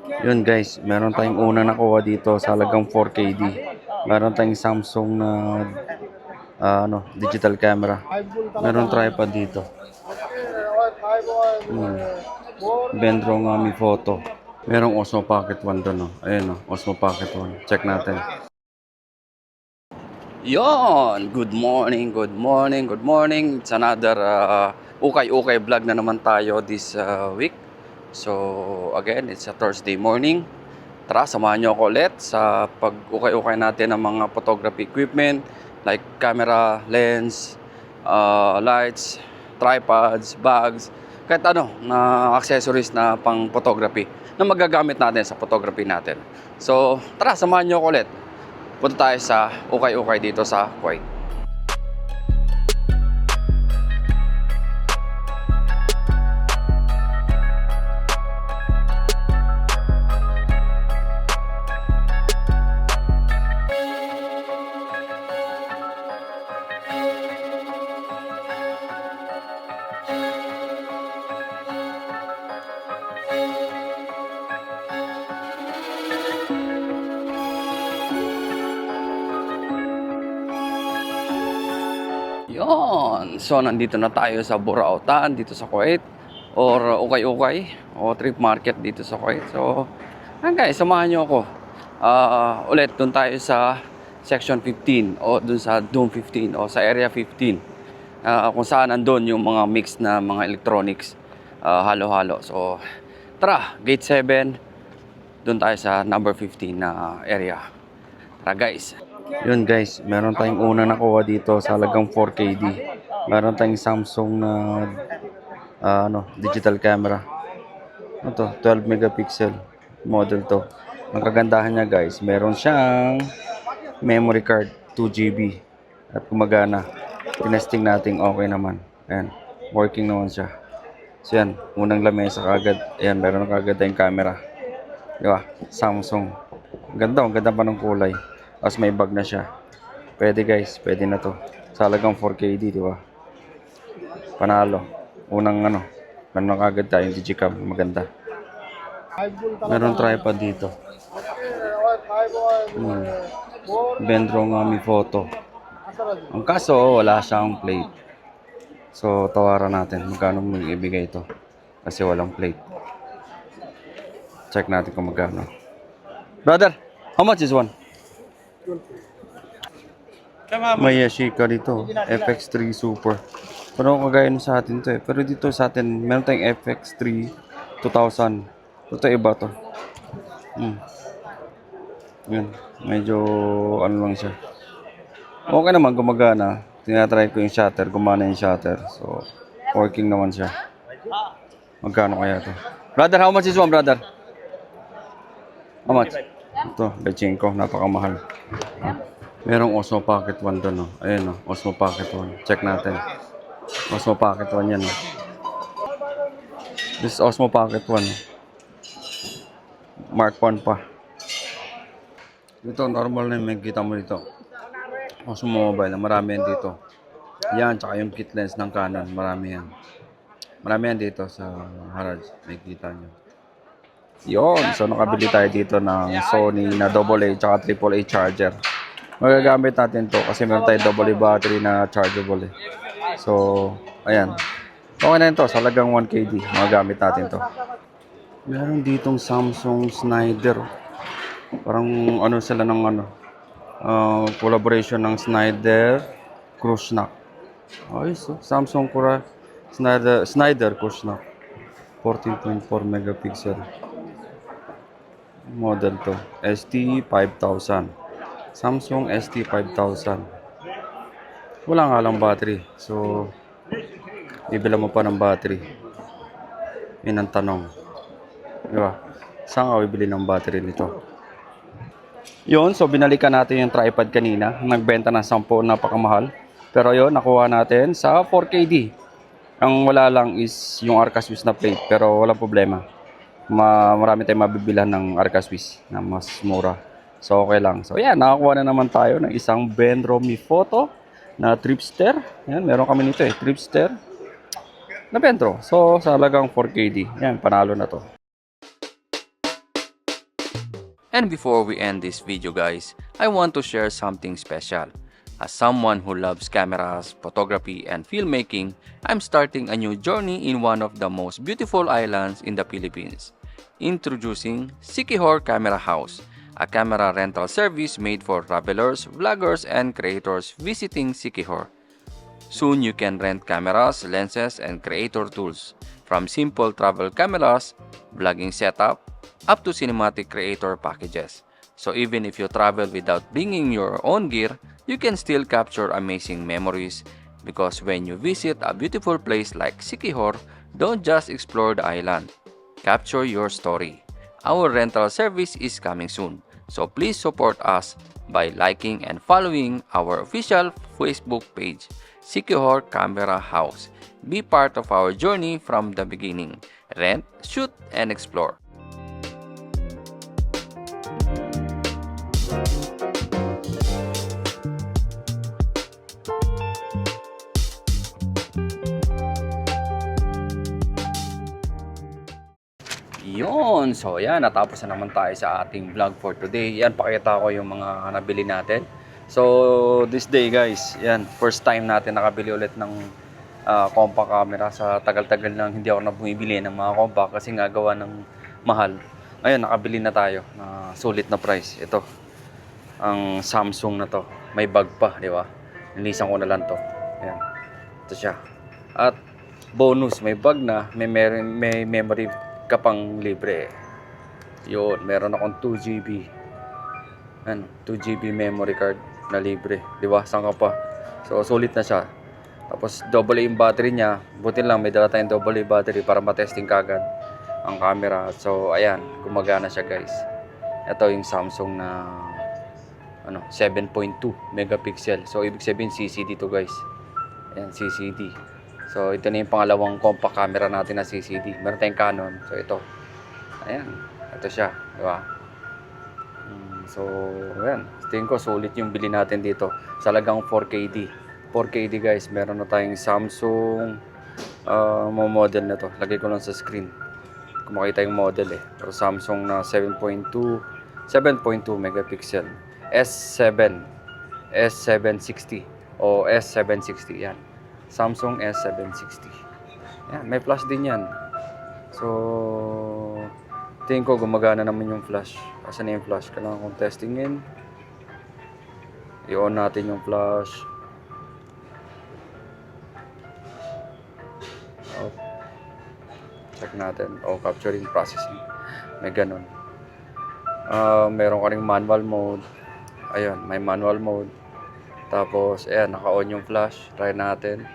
Yun guys, meron tayong unang nakuha dito sa halagang 4KD. Meron tayong Samsung na digital camera. Meron tripod dito. Bendrong Mi Photo. Merong Osmo Pocket 1 doon. Oh. Ayun, Osmo Pocket 1. Check natin. Yon, good morning, good morning, good morning. It's another ukay-ukay vlog na naman tayo this week. So again, it's a Thursday morning. Tara, samahan nyo ako ulit sa pag-ukay-ukay natin ng mga photography equipment like camera, lens, lights, tripods, bags, kahit ano na accessories na pang photography na magagamit natin sa photography natin. So tara, samahan nyo ako ulit. Punta tayo sa ukay-ukay dito sa Kuwait. Yon. So nandito na tayo sa Burautan dito sa Kuwait or ukay-ukay o trip market dito sa Kuwait. So guys, samahan niyo ako. Ulit doon tayo sa section 15 o doon sa Dome 15 o sa area 15. Kung saan andun yung mga mix na mga electronics, halo-halo. So tara, gate 7. Doon tayo sa number 15 na area. Tara guys. Yun guys, meron tayong unang nakuha dito sa halagang 4KD. Meron tayong Samsung na digital camera. Ito, 12 megapixel model to. Ang kagandahan niya guys, meron siyang memory card 2GB at gumagana. Tinesting natin okay naman. Ayan, working naman siya. So yan, unang lamesa kagad. Ayan, meron na kagad tayong camera. Diba? Samsung. Ang ganda pa ng kulay. Tapos may bag na siya. Pwede guys, pwede na to. Sa halagang 4KD, di ba? Panalo. Unang meron kagad tayong digicam. Maganda. Meron tripod dito. Bendrong Mi Photo. Ang kaso, wala siyang plate. So, tawaran natin. Magkano mo ibigay ito? Kasi walang plate. Check natin kung magkano. Brother, how much is one? May Yashica dito, FX3 Super. Pero kagaya sa atin to eh. Pero dito sa atin, meron tayong FX3 2000. Ito iba to. Yan, medyo lang siya. Okay naman, gumagana. Tinatry ko yung shutter, gumana yung shutter. So, working naman siya. Magkano kaya to? Brother, how much is one, brother? How much? Ito, Bechenko, napakamahal. Merong Osmo Pocket 1 doon, oh. Ayun, Osmo Pocket 1. Check natin. Osmo Pocket 1 yan, oh. This is Osmo Pocket 1. Mark 1 pa. Dito, normal na yung makikita mo dito. Osmo Mobile, marami yan dito. Yan, tsaka yung kit lens ng Canon, marami yan. Marami yan dito sa Haraj, makikita nyo. Yun, so nakabili tayo dito ng Sony na AA tsaka AAA charger. Magagamit natin to kasi meron tayo AA battery na chargeable eh. So, ayan. Okay na yun to, sa halagang 1KD, magagamit natin to. Meron ditong Samsung Snyder. Parang sila ng collaboration ng Snyder, Crushnak. Ayos, so Samsung Snyder Crushnak. 14.4 megapixel. Model to ST5000, Samsung ST5000. Wala nga lang battery, so bibila mo pa ng battery. Yun ang tanong, diba? Saan ka bibili ng battery nito? Yun, so binalikan natin yung tripod kanina. Nagbenta ng 10, napakamahal. Pero yun, nakuha natin sa 4KD. Ang wala lang is yung Arca Swiss na plate, pero walang problema. Marami tayong mabibilhan ng Arca Swiss na mas mura. So okay lang. So yan, nakakuha na naman tayo ng isang Bendrong Mi Photo na Tripster. Yan, meron kami nito eh, Tripster na Bendrong. So sa halagang 4KD. Yan, panalo na to. And before we end this video guys, I want to share something special. As someone who loves cameras, photography, and filmmaking, I'm starting a new journey in one of the most beautiful islands in the Philippines. Introducing Siquijor Camera House, a camera rental service made for travelers, vloggers, and creators visiting Siquijor. Soon you can rent cameras, lenses, and creator tools, from simple travel cameras, vlogging setup, up to cinematic creator packages. So even if you travel without bringing your own gear, you can still capture amazing memories, because when you visit a beautiful place like Siquijor, don't just explore the island. Capture your story. Our rental service is coming soon, so please support us by liking and following our official Facebook page, Siquijor Camera House. Be part of our journey from the beginning. Rent, shoot, and explore. Yun, so yan, natapos na naman tayo sa ating vlog for today. Yan, pakita ko yung mga nabili natin. So, this day guys, yan, first time natin nakabili ulit ng compact camera. Sa tagal-tagal nang hindi ako na bumibili ng mga compact kasi nga gawa ng mahal. Ngayon, nakabili na tayo na sulit na price. Ito, ang Samsung na to. May bag pa, di ba? Nilisan ko na lang to. Yan, ito siya. At bonus, may bag na, may memory ka pang libre. Yun, meron akong 2GB. Ano, 2GB memory card na libre. Di ba? Saan ka pa? So, sulit na siya. Tapos, AA yung battery niya. Buti lang, may dala tayong AA battery para matesting kagad ang camera. So, ayan, gumagana siya guys. Ito yung Samsung na 7.2 megapixel. So, ibig sabihin CCD to guys. Ayan, CCD. So, ito na yung pangalawang compact camera natin na CCD. Meron tayong Canon. So, ito. Ayan. Ito siya. Diba? So, ayan. Tingin ko, sulit yung bili natin dito. Sa lagang 4KD. 4KD guys. Meron na tayong Samsung model na to. Lagay ko lang sa screen. Kung makita yung model eh. Pero Samsung na 7.2 megapixel. S7. S760. O S760. Yan. Samsung S760. Yan, may flash din yan. So, tingin ko gumagana naman yung flash. Asan na yung flash? Kailangan kong testingin. I-on natin yung flash. Oh. Check natin. Oh, capturing processing. May ganun. Meron ka ring manual mode. Ayun, may manual mode. Tapos, ayan, naka-on yung flash. Try natin.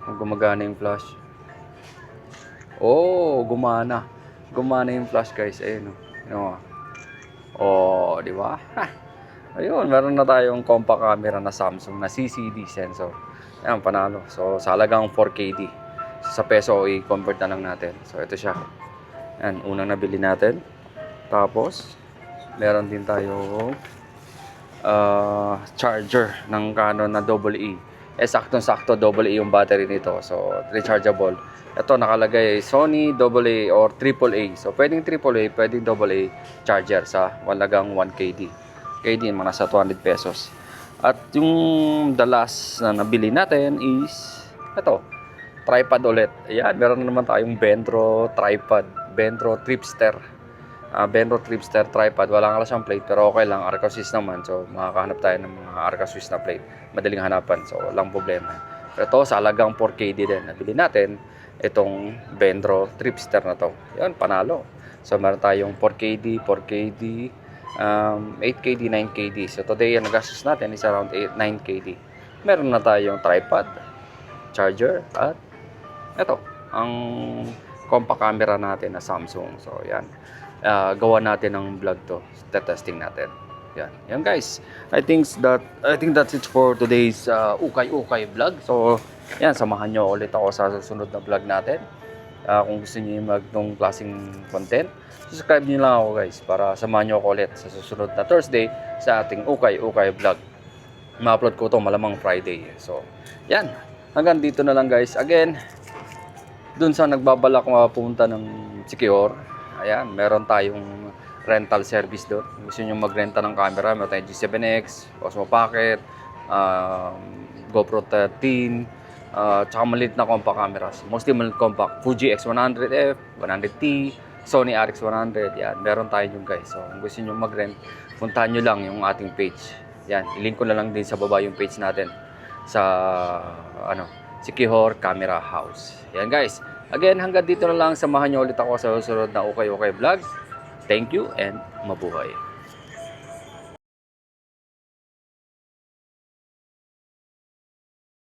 Kung gumagana yung flash. Oh, gumana. Gumana yung flash guys. Ayun o. Oh, di ba? Ayun, meron na tayong compact camera na Samsung na CCD sensor. Ayan, panalo. So, sa halagang 4KD. Sa peso, i-convert na lang natin. So, ito siya. Ayan, unang nabili natin. Tapos, meron din tayong charger ng Canon na AA. Saktong-sakto AA yung battery nito. So, rechargeable. Ito nakalagay Sony AA or AAA. So, pwedeng AAA, pwedeng AA charger sa halagang 1KD. KD, mga nasa 200 pesos. At yung the last na nabili natin is ito, tripod ulit. Ayan, meron na naman tayong Bendro tripod. Bendro Tripster. Bendro Tripster tripod. Wala nga siyang plate pero okay lang. Arca Swiss naman. So makakahanap tayo ng mga Arca Swiss na plate. Madaling hanapan. So walang problema. Pero ito sa halagang 4KD din. Nabili natin itong Bendro Tripster na to. Yan, panalo. So meron tayong 4KD, 4KD, 8KD, 9KD. So today ang nagastos natin is around 9KD. Meron na tayong tripod, charger, at ito, ang compact camera natin na Samsung. So yan. Gawa natin ng vlog to, testing natin. Yan guys. I think that's it for today's ukay-ukay vlog. So yan, samahan nyo ulit ako sa susunod na vlog natin. Kung gusto niyo magtong klaseng content, subscribe niyo lang ako guys para samahan nyo ako ulit sa susunod na Thursday sa ating ukay-ukay vlog. Ma-upload ko to malamang Friday. So yan, hanggang dito na lang guys. Again, dun sa nagbabalak pumunta ng Siquijor, ayan, meron tayong rental service doon. Kung gusto nyo magrenta ng camera, meron tayong G7X, Osmo Pocket, GoPro 13, tsaka maliit na compact cameras. Mostly maliit compact. Fuji X100F, 100T, Sony RX100. Yan, meron tayo yung guys. So, kung gusto nyo mag-rent, puntahan nyo lang yung ating page. Yan, ilink ko na lang din sa baba yung page natin sa Sikihor Camera House. Yan guys. Again, hanggang dito na lang. Samahan nyo ulit ako sa susunod na Okay vlog. Thank you and mabuhay.